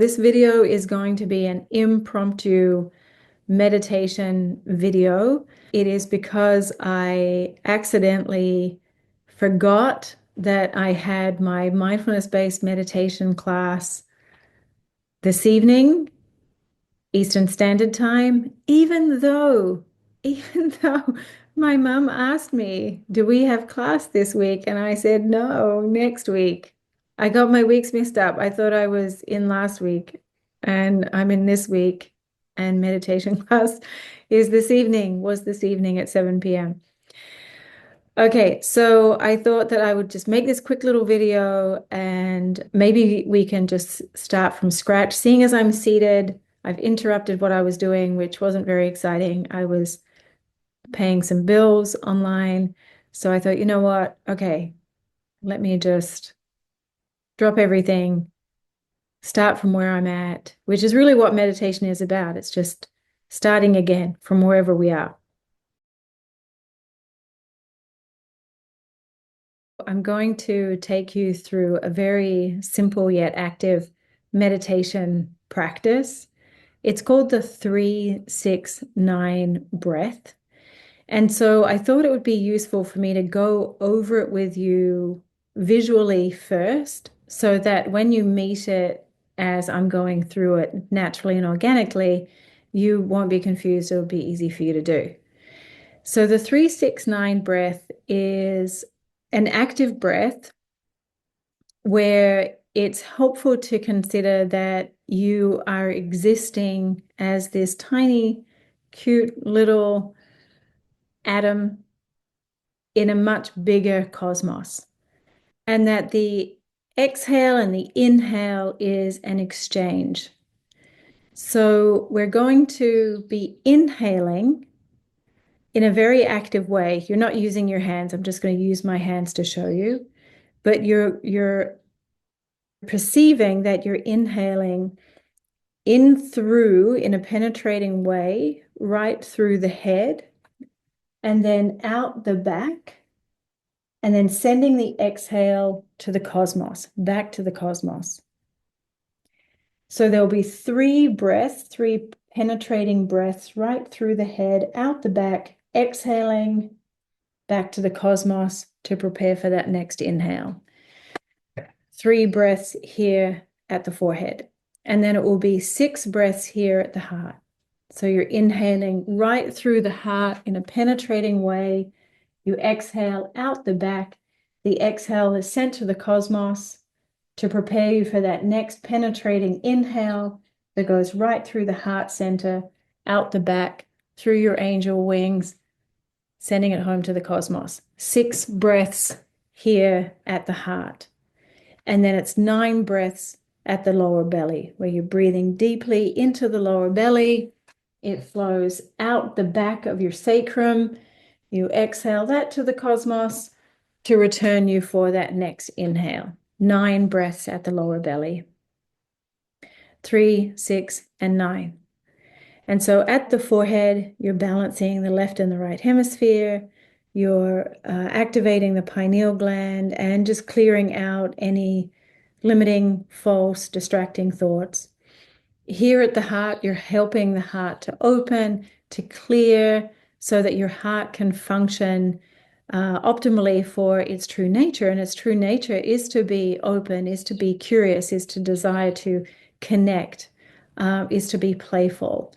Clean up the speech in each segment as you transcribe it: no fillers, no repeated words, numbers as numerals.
This video is going to be an impromptu meditation video. It is because I accidentally forgot that I had my mindfulness-based meditation class this evening, Eastern Standard Time, even though my mum asked me, do we have class this week? And I said, no, next week. I got my weeks mixed up. I thought I was in last week and I'm in this week, and meditation class was this evening at 7 p.m. Okay, so I thought that I would just make this quick little video and maybe we can just start from scratch. Seeing as I'm seated, I've interrupted what I was doing, which wasn't very exciting. I was paying some bills online. So I thought, you know what? Okay, let me just drop everything, start from where I'm at, which is really what meditation is about. It's just starting again from wherever we are. I'm going to take you through a very simple yet active meditation practice. It's called the 3-6-9 breath. And so I thought it would be useful for me to go over it with you visually first, so that when you meet it as I'm going through it naturally and organically, you won't be confused. It'll be easy for you to do. So the 3-6-9 breath is an active breath where it's helpful to consider that you are existing as this tiny, cute little atom in a much bigger cosmos, and that the exhale and the inhale is an exchange. So we're going to be inhaling in a very active way. You're not using your hands. I'm just going to use my hands to show you. But you're perceiving that you're inhaling in through in a penetrating way, right through the head, and then out the back, and then sending the exhale to the cosmos, back to the cosmos. So there'll be 3 breaths, 3 penetrating breaths right through the head, out the back, exhaling back to the cosmos to prepare for that next inhale. 3 breaths here at the forehead. And then it will be 6 breaths here at the heart. So you're inhaling right through the heart in a penetrating way. You exhale out the back. The exhale is sent to the cosmos to prepare you for that next penetrating inhale that goes right through the heart center, out the back, through your angel wings, sending it home to the cosmos. 6 breaths here at the heart. And then it's 9 breaths at the lower belly, where you're breathing deeply into the lower belly. It flows out the back of your sacrum. You exhale that to the cosmos to return you for that next inhale. 9 breaths at the lower belly. 3, 6, and 9. And so at the forehead, you're balancing the left and the right hemisphere. You're activating the pineal gland and just clearing out any limiting, false, distracting thoughts. Here at the heart, you're helping the heart to open, to clear, so that your heart can function optimally for its true nature. And its true nature is to be open, is to be curious, is to desire to connect, is to be playful.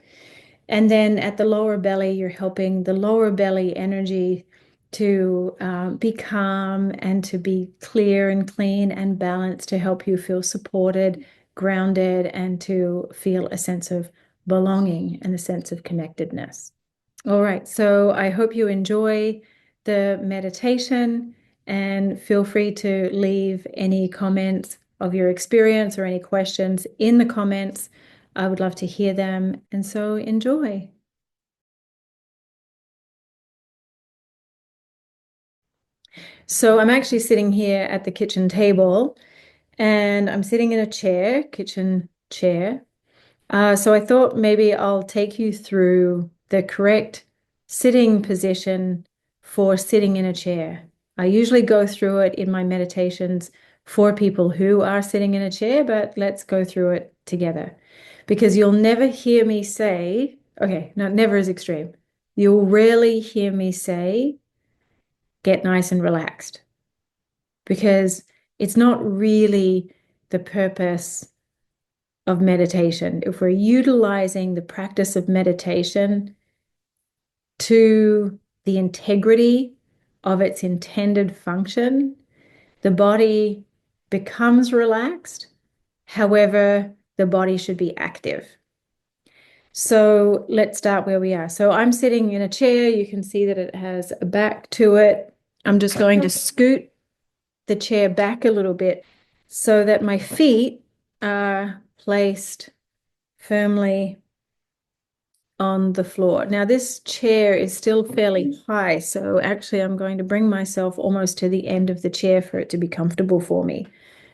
And then at the lower belly, you're helping the lower belly energy to be calm and to be clear and clean and balanced, to help you feel supported, grounded, and to feel a sense of belonging and a sense of connectedness. All right, so I hope you enjoy the meditation, and feel free to leave any comments of your experience or any questions in the comments. I would love to hear them, and so enjoy. So I'm actually sitting here at the kitchen table, and I'm sitting in a chair, kitchen chair. So I thought maybe I'll take you through the correct sitting position for sitting in a chair. I usually go through it in my meditations for people who are sitting in a chair, but let's go through it together. Because you'll never hear me say, okay, no, never is extreme. You'll rarely hear me say, get nice and relaxed, because it's not really the purpose of meditation. If we're utilizing the practice of meditation to the integrity of its intended function, the body becomes relaxed. However, the body should be active. So let's start where we are. So I'm sitting in a chair. You can see that it has a back to it. I'm just going to scoot the chair back a little bit so that my feet are placed firmly on the floor. Now, this chair is still fairly high, so actually I'm going to bring myself almost to the end of the chair for it to be comfortable for me,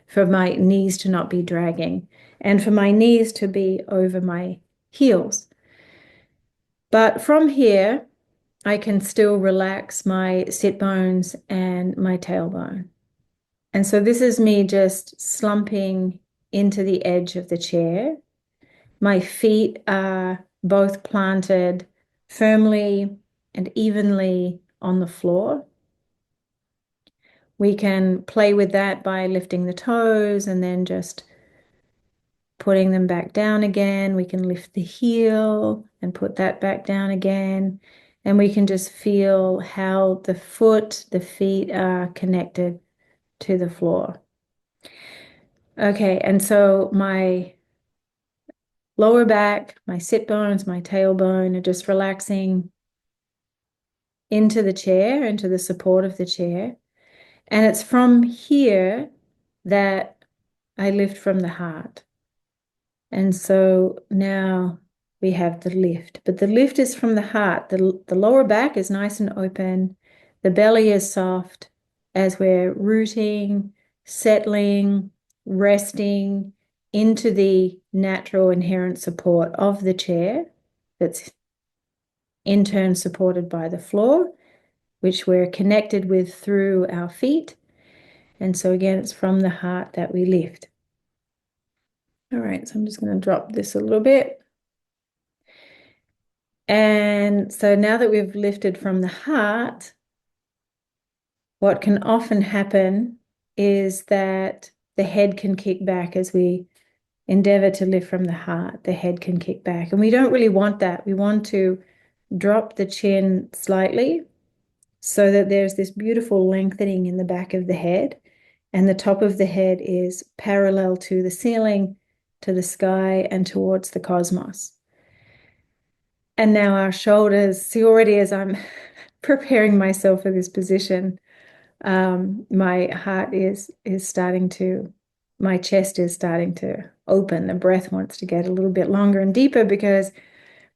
for my knees to not be dragging, and for my knees to be over my heels. But from here, I can still relax my sit bones and my tailbone. And so this is me just slumping into the edge of the chair. My feet are both planted firmly and evenly on the floor. We can play with that by lifting the toes and then just putting them back down again. We can lift the heel and put that back down again. And we can just feel how the feet are connected to the floor. Okay, and so my lower back, my sit bones, my tailbone are just relaxing into the chair, into the support of the chair. And it's from here that I lift from the heart. And so now we have the lift, but the lift is from the heart. The lower back is nice and open. The belly is soft as we're rooting, settling, resting into the natural inherent support of the chair that's in turn supported by the floor, which we're connected with through our feet. And so again, it's from the heart that we lift. All right, so I'm just going to drop this a little bit. And so now that we've lifted from the heart, what can often happen is that the head can kick back as we endeavor to lift from the heart. The head can kick back. And we don't really want that. We want to drop the chin slightly so that there's this beautiful lengthening in the back of the head. And the top of the head is parallel to the ceiling, to the sky, and towards the cosmos. And now our shoulders, see, already as I'm preparing myself for this position, my heart is starting to, my chest is starting to open. The breath wants to get a little bit longer and deeper because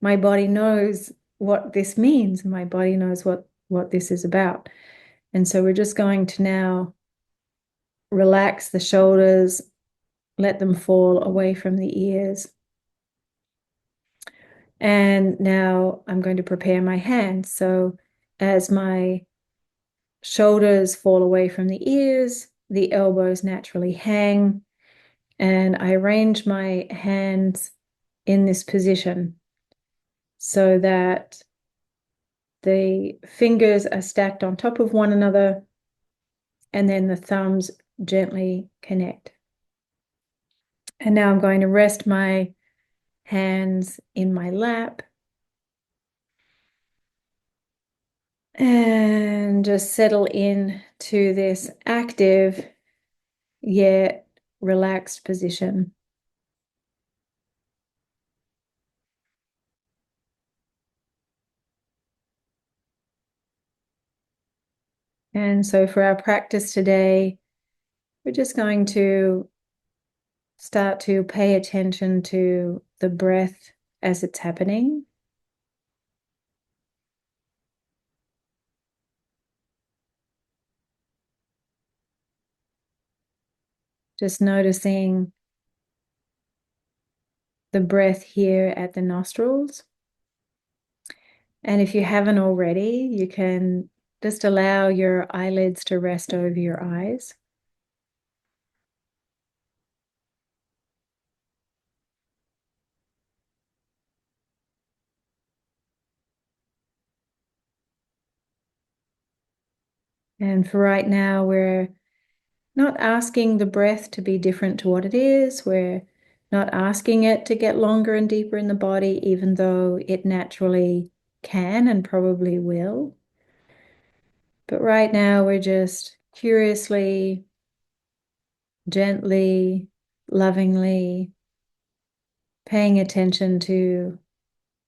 my body knows what this means. My body knows what this is about. And so we're just going to now relax the shoulders, let them fall away from the ears. And now I'm going to prepare my hands. So as my shoulders fall away from the ears, the elbows naturally hang, and I arrange my hands in this position so that the fingers are stacked on top of one another, and then the thumbs gently connect. And now I'm going to rest my hands in my lap and just settle in to this active yet relaxed position. And so for our practice today, we're just going to start to pay attention to the breath as it's happening. Just noticing the breath here at the nostrils. And if you haven't already, you can just allow your eyelids to rest over your eyes. And for right now, we're not asking the breath to be different to what it is. We're not asking it to get longer and deeper in the body, even though it naturally can and probably will. But right now, we're just curiously, gently, lovingly paying attention to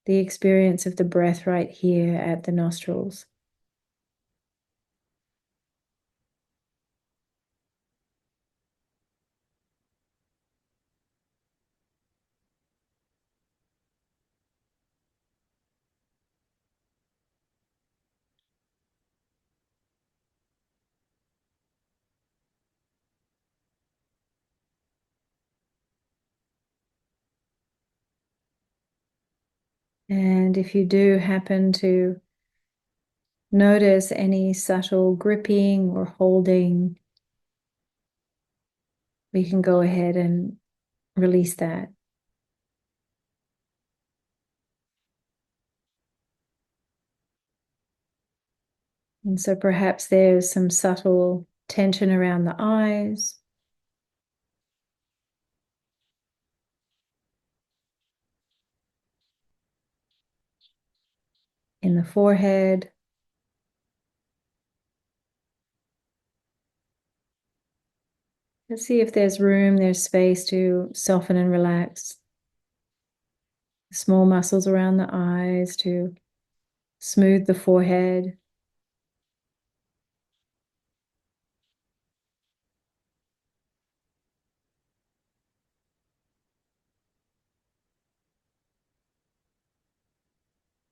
the experience of the breath right here at the nostrils. And if you do happen to notice any subtle gripping or holding, we can go ahead and release that. And so perhaps there's some subtle tension around the eyes, in the forehead. Let's see if there's room, there's space to soften and relax the small muscles around the eyes, to smooth the forehead.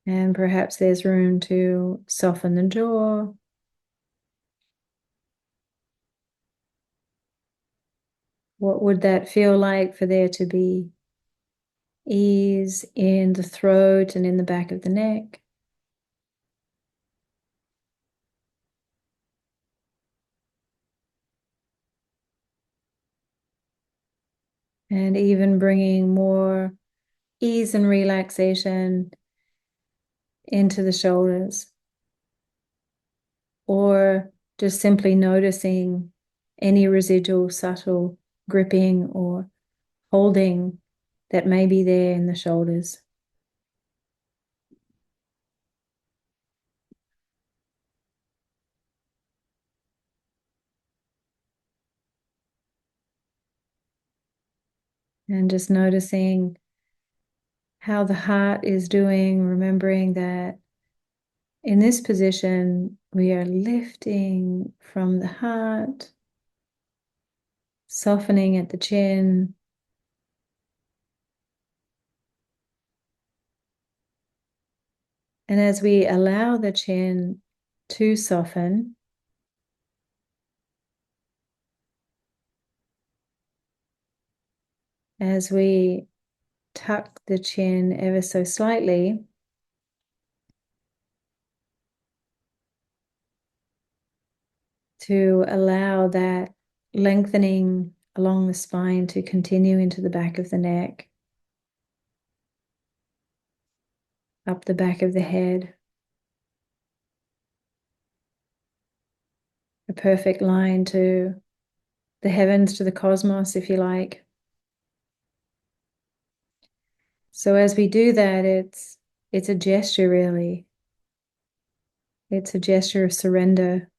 And perhaps there's room to soften the jaw. What would that feel like for there to be ease in the throat and in the back of the neck? And even bringing more ease and relaxation into the shoulders, or just simply noticing any residual subtle gripping or holding that may be there in the shoulders. And just noticing how the heart is doing, remembering that in this position, we are lifting from the heart, softening at the chin, and as we allow the chin to soften, as we tuck the chin ever so slightly, to allow that lengthening along the spine to continue into the back of the neck, up the back of the head, a perfect line to the heavens, to the cosmos, if you like. So as we do that, it's a gesture, really. It's a gesture of surrender,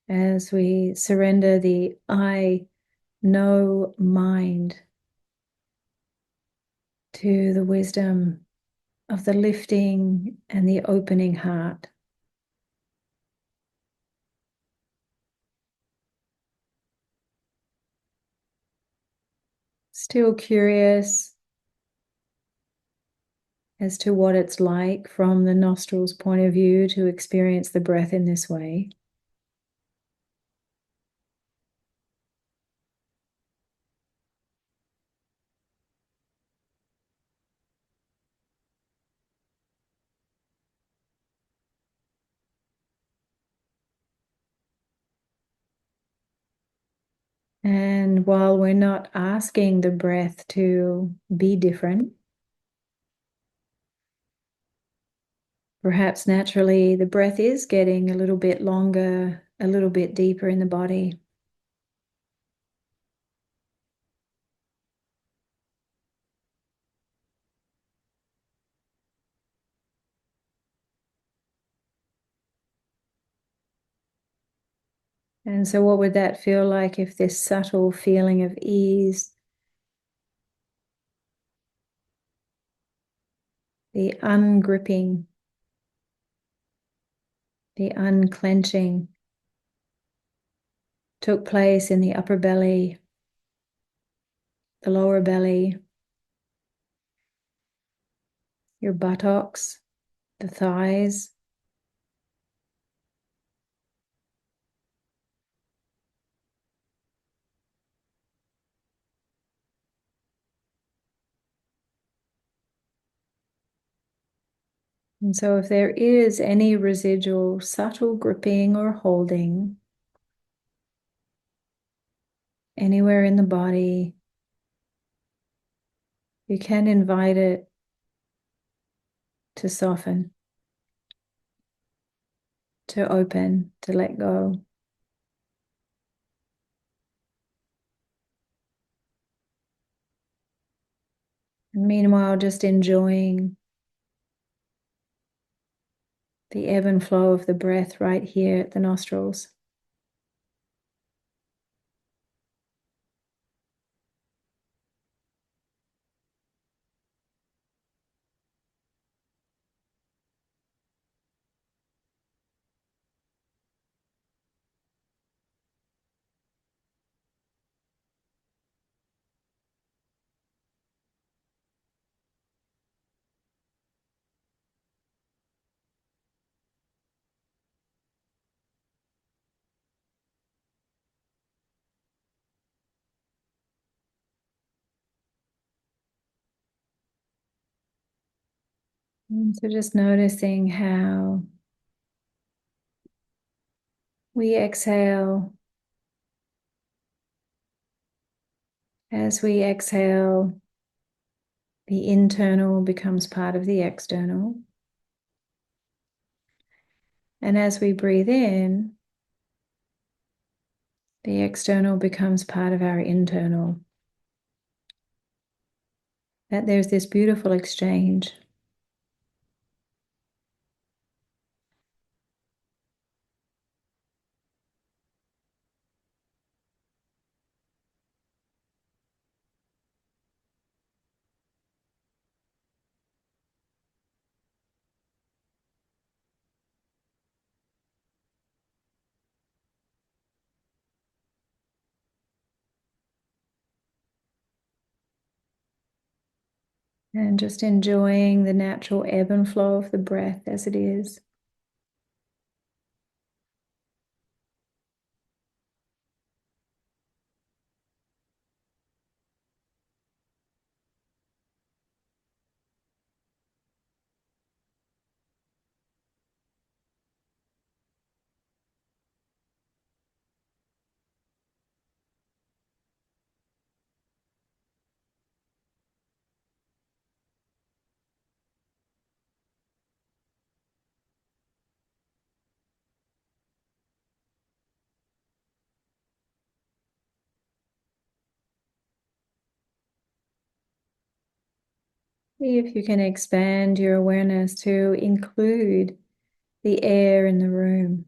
as we surrender the I know mind to the wisdom of the lifting and the opening heart. Still curious as to what it's like from the nostrils point of view to experience the breath in this way. And while we're not asking the breath to be different, Perhaps naturally the breath is getting a little bit longer, a little bit deeper in the body. And so, what would that feel like if this subtle feeling of ease, the ungripping, the unclenching, took place in the upper belly, the lower belly, your buttocks, the thighs, and so if there is any residual subtle gripping or holding anywhere in the body, you can invite it to soften, to open, to let go. And meanwhile, just enjoying the ebb and flow of the breath right here at the nostrils. And so just noticing how we exhale. As we exhale, the internal becomes part of the external. And as we breathe in, the external becomes part of our internal. That there's this beautiful exchange. And just enjoying the natural ebb and flow of the breath as it is. See if you can expand your awareness to include the air in the room.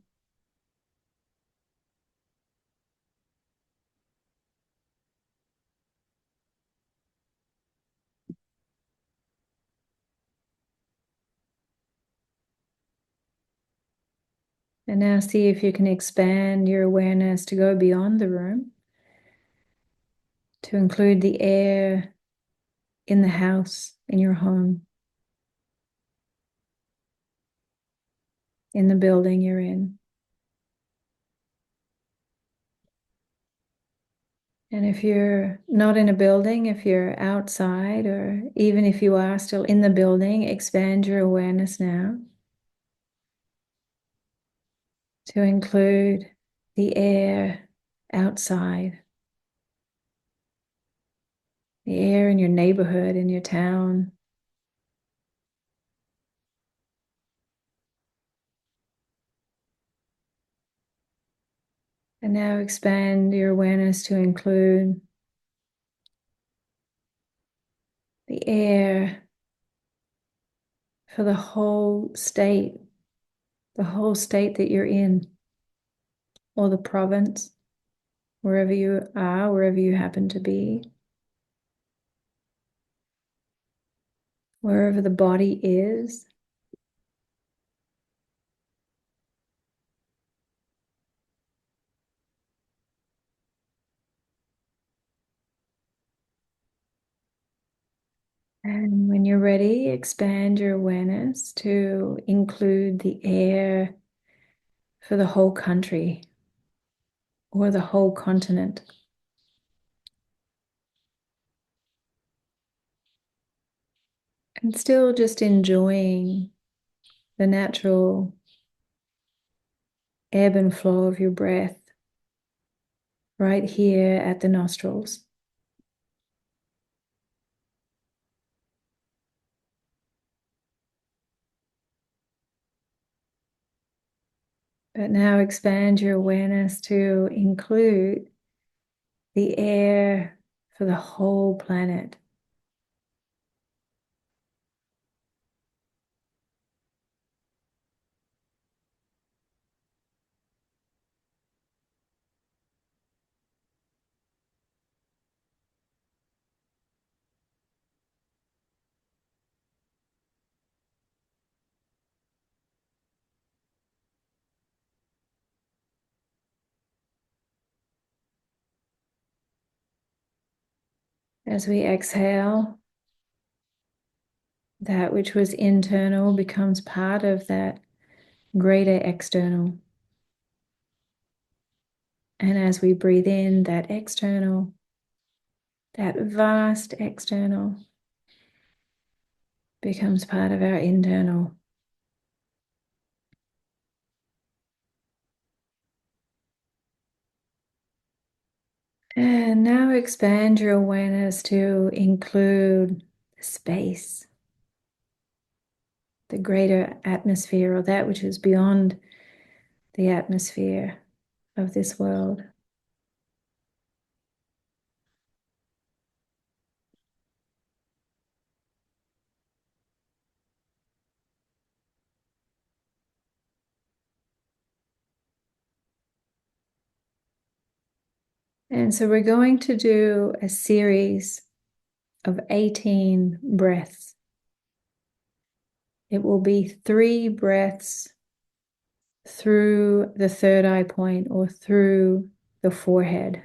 And now see if you can expand your awareness to go beyond the room, to include the air in the house, in your home, in the building you're in. And if you're not in a building, if you're outside, or even if you are still in the building, expand your awareness now to include the air outside, the air in your neighborhood, in your town, And now expand your awareness to include the air for the whole state that you're in, or the province, wherever you are, wherever you happen to be, wherever the body is. And when you're ready, expand your awareness to include the air for the whole country or the whole continent. And still just enjoying the natural ebb and flow of your breath right here at the nostrils. But now expand your awareness to include the air for the whole planet. As we exhale, that which was internal becomes part of that greater external. And as we breathe in, that external, that vast external, becomes part of our internal. And now expand your awareness to include space, the greater atmosphere, or that which is beyond the atmosphere of this world. And so we're going to do a series of 18 breaths. It will be 3 breaths through the third eye point or through the forehead,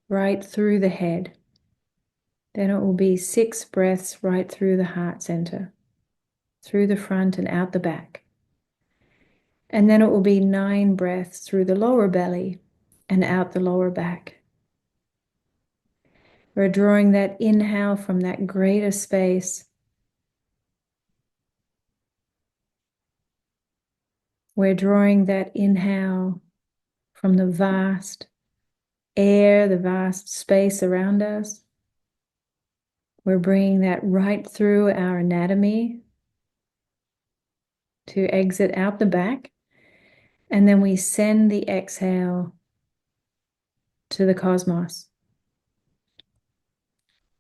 right through the head. Then it will be 6 breaths right through the heart center, through the front and out the back. And then it will be 9 breaths through the lower belly and out the lower back. We're drawing that inhale from that greater space. We're drawing that inhale from the vast air, the vast space around us. We're bringing that right through our anatomy to exit out the back. And then we send the exhale to the cosmos.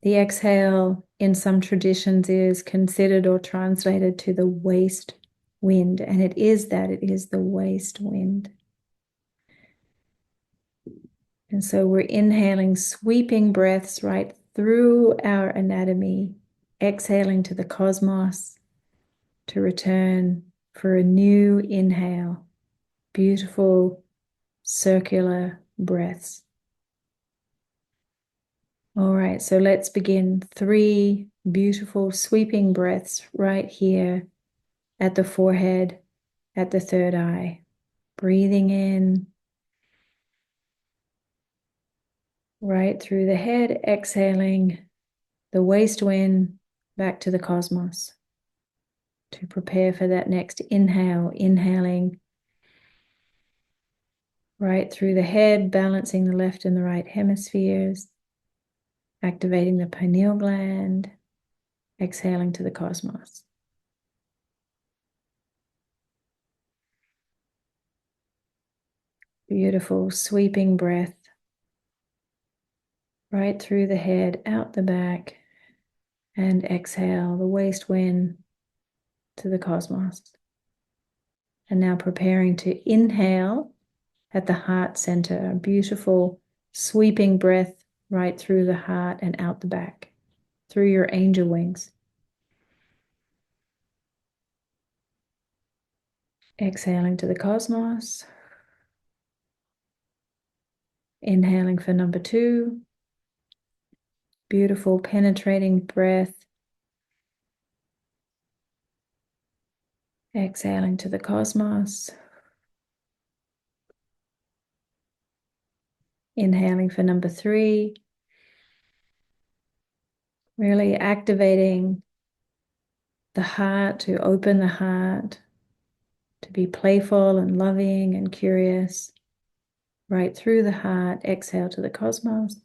The exhale in some traditions is considered or translated to the waste wind. And it is that, it is the waste wind. And so we're inhaling sweeping breaths right through our anatomy, exhaling to the cosmos to return for a new inhale. Beautiful circular breaths. All right, so let's begin. 3 beautiful sweeping breaths right here at the forehead, at the third eye. Breathing in right through the head, exhaling the waste wind back to the cosmos to prepare for that next inhale. Inhaling right through the head, balancing the left and the right hemispheres, activating the pineal gland, exhaling to the cosmos. Beautiful sweeping breath right through the head, out the back, and exhale the waste wind to the cosmos. And now preparing to inhale at the heart center, a beautiful sweeping breath right through the heart and out the back, through your angel wings. Exhaling to the cosmos. Inhaling for number 2. Beautiful penetrating breath. Exhaling to the cosmos. Inhaling for number 3. Really activating the heart, to open the heart, to be playful and loving and curious. Right through the heart, exhale to the cosmos.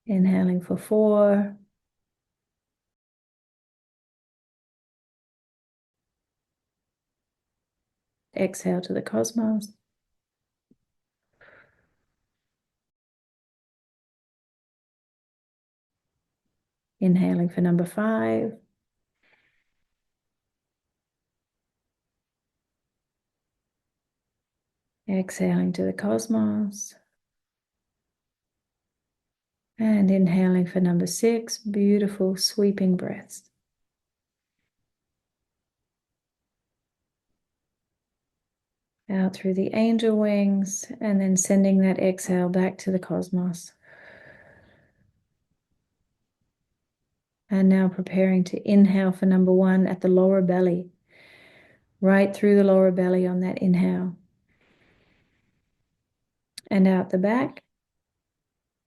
Inhaling for 4. Exhale to the cosmos. Inhaling for number 5. Exhaling to the cosmos. And inhaling for number 6. Beautiful sweeping breaths. Out through the angel wings, and then sending that exhale back to the cosmos. And now preparing to inhale for number 1 at the lower belly. Right through the lower belly on that inhale. And out the back.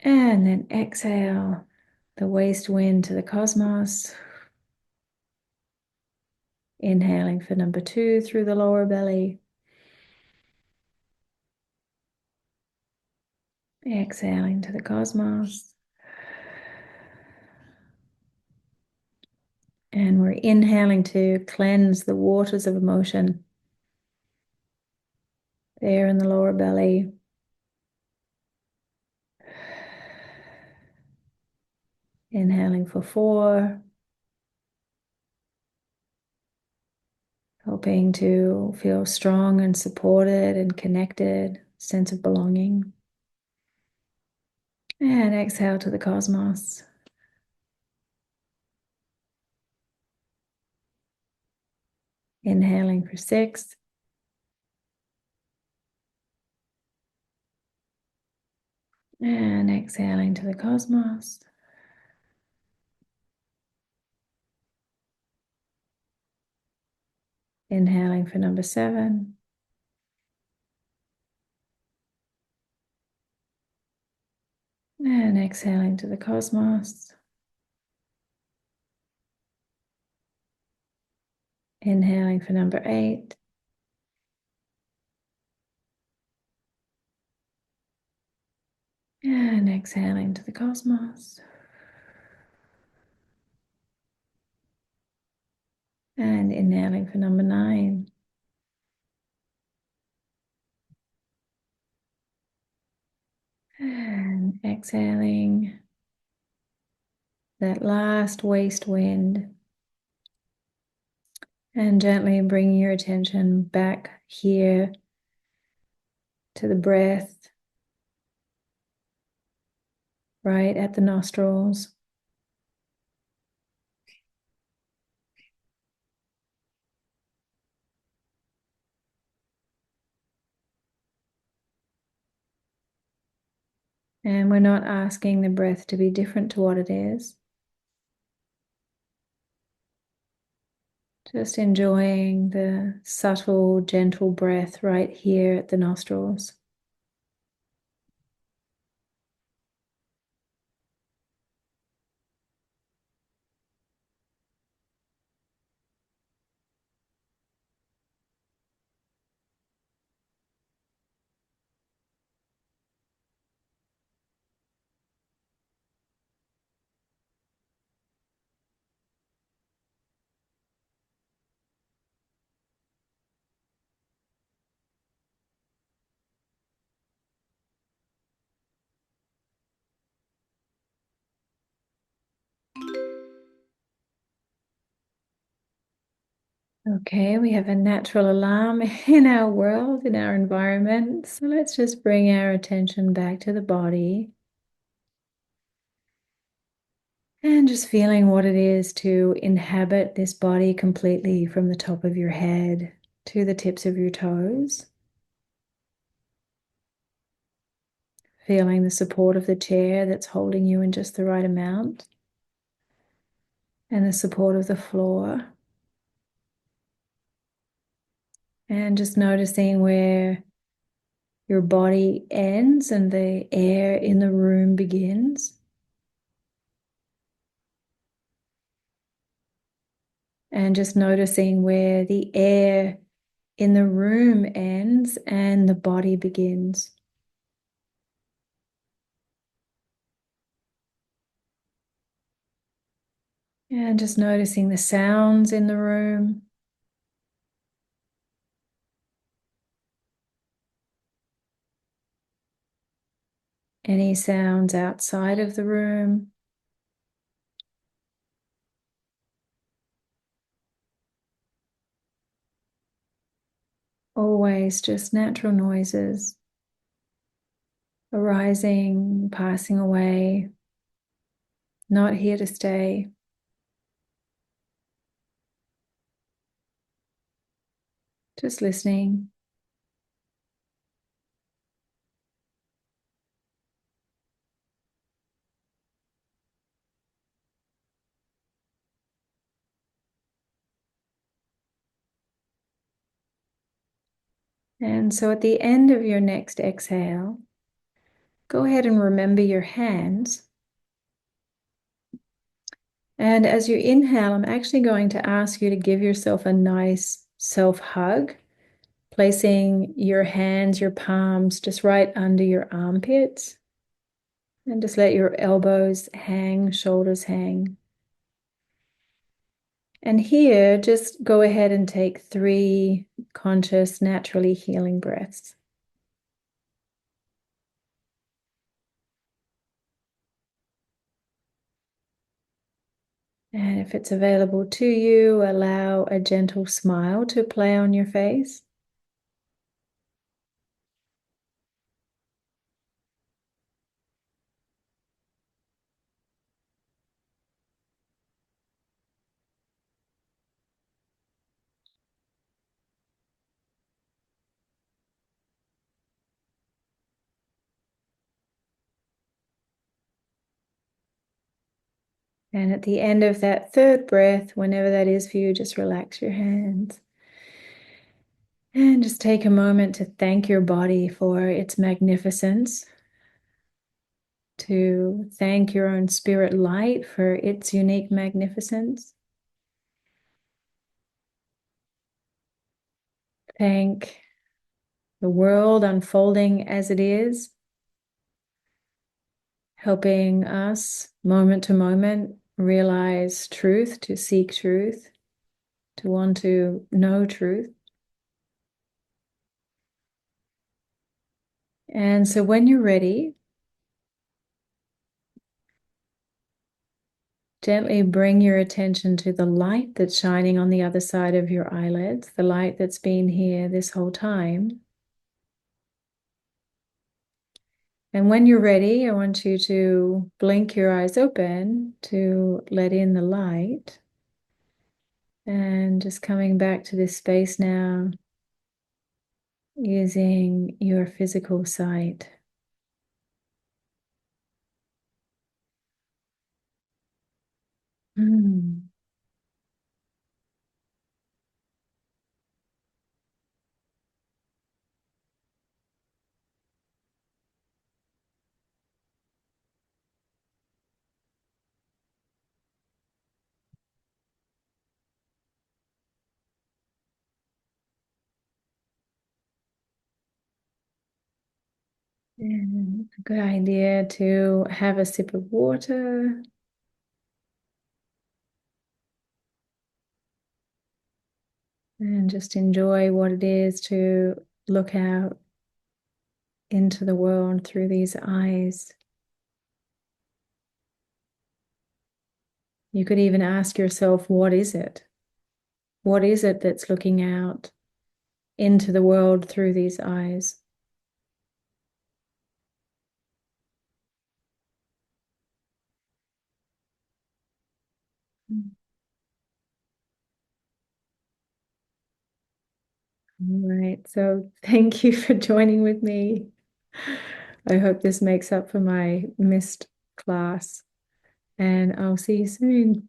And then exhale the waste wind to the cosmos. Inhaling for number 2 through the lower belly. Exhaling to the cosmos. And we're inhaling to cleanse the waters of emotion there in the lower belly. Inhaling for 4. Hoping to feel strong and supported and connected, sense of belonging. And exhale to the cosmos. Inhaling for 6. And exhaling to the cosmos. Inhaling for number 7. And exhaling to the cosmos. Inhaling for number 8. And exhaling to the cosmos. And inhaling for number 9. And exhaling that last waste wind. And gently bringing your attention back here to the breath, right at the nostrils. And we're not asking the breath to be different to what it is. Just enjoying the subtle, gentle breath right here at the nostrils. Okay, we have a natural alarm in our world, in our environment. So let's just bring our attention back to the body and just feeling what it is to inhabit this body completely from the top of your head to the tips of your toes. Feeling the support of the chair that's holding you in just the right amount, and the support of the floor. And just noticing where your body ends and the air in the room begins. And just noticing where the air in the room ends and the body begins. And just noticing the sounds in the room. Any sounds outside of the room. Always just natural noises arising, passing away, not here to stay. Just listening. And so at the end of your next exhale, go ahead and remember your hands. And as you inhale, I'm actually going to ask you to give yourself a nice self hug, placing your hands, your palms just right under your armpits. And just let your elbows hang, shoulders hang. And here, just go ahead and take 3 conscious, naturally healing breaths. And if it's available to you, allow a gentle smile to play on your face. And at the end of that 3rd breath, whenever that is for you, just relax your hands. And just take a moment to thank your body for its magnificence, to thank your own spirit light for its unique magnificence. Thank the world unfolding as it is, helping us moment to moment realize truth, to seek truth, to want to know truth. And so when you're ready, gently bring your attention to the light that's shining on the other side of your eyelids, the light that's been here this whole time. And when you're ready, I want you to blink your eyes open to let in the light. And just coming back to this space now, using your physical sight. Mm. And a good idea to have a sip of water and just enjoy what it is to look out into the world through these eyes. You could even ask yourself, what is it? What is it that's looking out into the world through these eyes? All right. So thank you for joining with me. I hope this makes up for my missed class, and I'll see you soon.